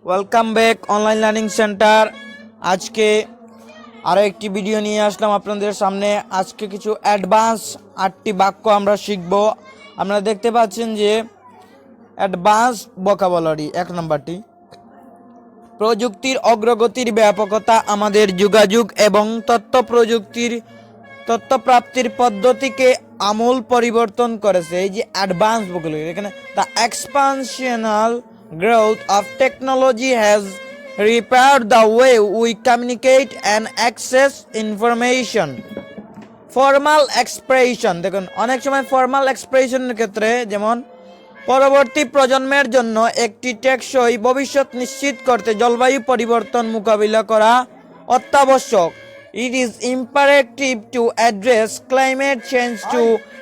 Welcome back online learning centre. আজকে আরও একটি ভিডিও নিয়ে আসলাম আপনাদের সামনে। আজকে কিছু অ্যাডভান্স 8টি বাক্য আমরা শিখব। আপনারা দেখতে পাচ্ছেন যে অ্যাডভান্স ভোকাবুলারি 1 নম্বরটি, প্রযুক্তির অগ্রগতির ব্যাপকতা আমাদের যোগাযোগ এবং তথ্য প্রাপ্তির পদ্ধতিকে আমূল পরিবর্তন করেছে। এই যে অ্যাডভান্স ভোকাবুলারি, এখানে the এক্সপানশনাল growth of technology has repaired the way we communicate and access information. Formal expression, দেখুন অনেক সময় ফর্মাল এক্সপ্রেশনের ক্ষেত্রে যেমন পরবর্তী প্রজন্মের জন্য একটি টেকসই ভবিষ্যৎ নিশ্চিত করতে জলবায়ু পরিবর্তন মোকাবিলা করা অত্যাবশ্যক। It is imperative to address climate change to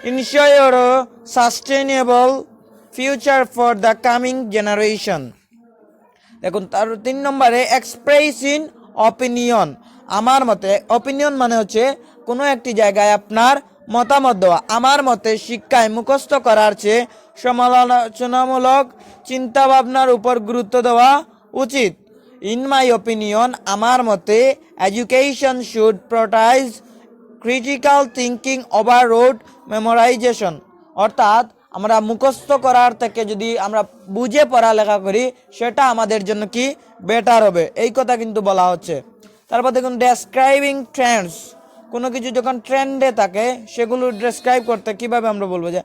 ensure a sustainable future for the coming generation. দেখুন তার 3 নম্বরে এক্সপ্রেসিং অপিনিয়ন, আমার মতে। অপিনিয়ন মানে হচ্ছে কোনো একটি জায়গায় আপনার মতামত দেওয়া। আমার মতে শিক্ষায় মুখস্থ করার চেয়ে সমালোচনামূলক চিন্তাভাবনার উপর গুরুত্ব দেওয়া উচিত। ইন মাই অপিনিয়ন, আমার মতে education should prioritise critical thinking over road memorisation. অর্থাৎ আমরা মুখস্থ করার থেকে যদি আমরা বুঝে পড়ালেখা করি সেটা আমাদের জন্য কি বেটার হবে, এই কথা কিন্তু বলা হচ্ছে। তারপর দেখুন ডেসক্রাইবিং ট্রেন্ডস, কোনো কিছু যখন ট্রেন্ডে থাকে সেগুলো ডেসক্রাইব করতে কিভাবে আমরা বলবো যে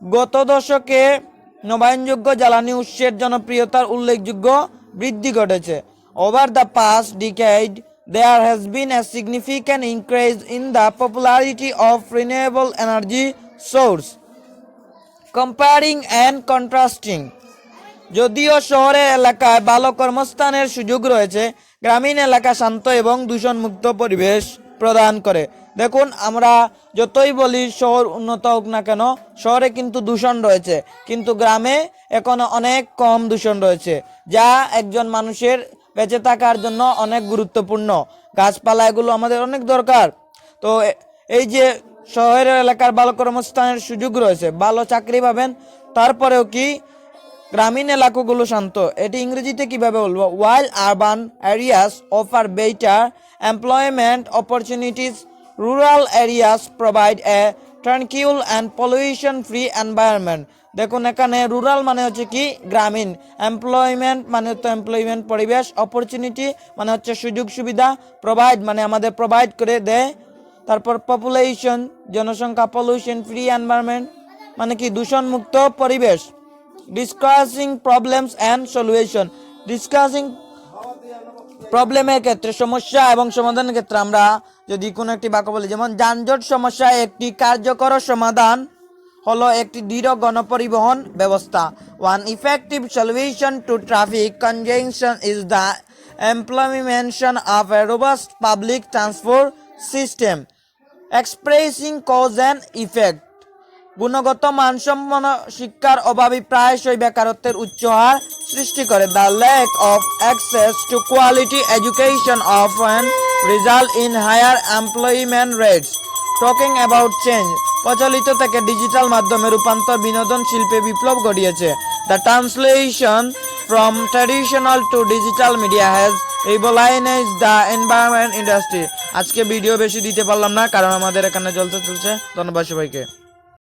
গত দশকে নবায়নযোগ্য জ্বালানি উৎসের জনপ্রিয়তার উল্লেখযোগ্য বৃদ্ধি ঘটেছে। Over the past decade there has been a significant increase in the popularity of renewable energy source. Comparing and contrasting, যদিও শহরের এলাকায় ভালো কর্মস্থানের সুযোগ রয়েছে, গ্রামীণ এলাকা শান্ত এবং দূষণমুক্ত পরিবেশ প্রদান করে। দেখুন আমরা যতই বলি শহর উন্নত হোক না কেন, শহরে কিন্তু দূষণ রয়েছে, কিন্তু গ্রামে এখনো অনেক কম দূষণ রয়েছে, যা একজন মানুষের বেঁচে থাকার জন্য অনেক গুরুত্বপূর্ণ। গাছপালা এগুলো আমাদের অনেক দরকার। তো এই যে শহরের এলাকার ভালো কর্মস্থানের সুযোগ রয়েছে, ভালো চাকরি পাবেন, তারপরেও কি গ্রামীণ এলাকাগুলো শান্ত। এটি ইংরেজিতে কিভাবে বলবো? while urban areas offer better employment opportunities, rural areas provide a tranquil and pollution free environment. দেখুন এখানে রুরাল মানে হচ্ছে কি গ্রামীণ, এমপ্লয়মেন্ট মানে হচ্ছে এমপ্লয়মেন্ট পরিবেশ, অপরচুনিটি মানে হচ্ছে সুযোগ সুবিধা, প্রোভাইড মানে আমাদের প্রোভাইড করে দেয়, তারপর পপুলেশন জনসংখ্যা, পলিউশন ফ্রি এনভায়রনমেন্ট মানে কি দূষণমুক্ত পরিবেশ। Discussing problems and solution, discussing প্রবলেমের ক্ষেত্রে সমস্যা এবং সমাধানের ক্ষেত্রে আমরা যদি কোনো একটি বাক্য বলি, যেমন যানজট সমস্যা একটি কার্যকর সমাধান হলো একটি দৃঢ় গণপরিবহন ব্যবস্থা। One effective solution to traffic congestion is the implementation of a robust public transport system. Expressing cause and effect, গুণগত মানসম্পন্ন শিক্ষার অভাবই প্রায়শই বেকারত্বের উচ্চ হার সৃষ্টি করে। The lack of access to quality education often result in higher employment rates. Talking about change, প্রচলিত থেকে ডিজিটাল মাধ্যমে রূপান্তর বিনোদন শিল্পে বিপ্লব ঘটিয়েছে। The translation from traditional to digital media has revolutionized the environment industry. আজকে ভিডিও বেশি দিতে পারলাম না কারণ আমাদের এখানে চলছে। ধন্যবাদ সবাইকে।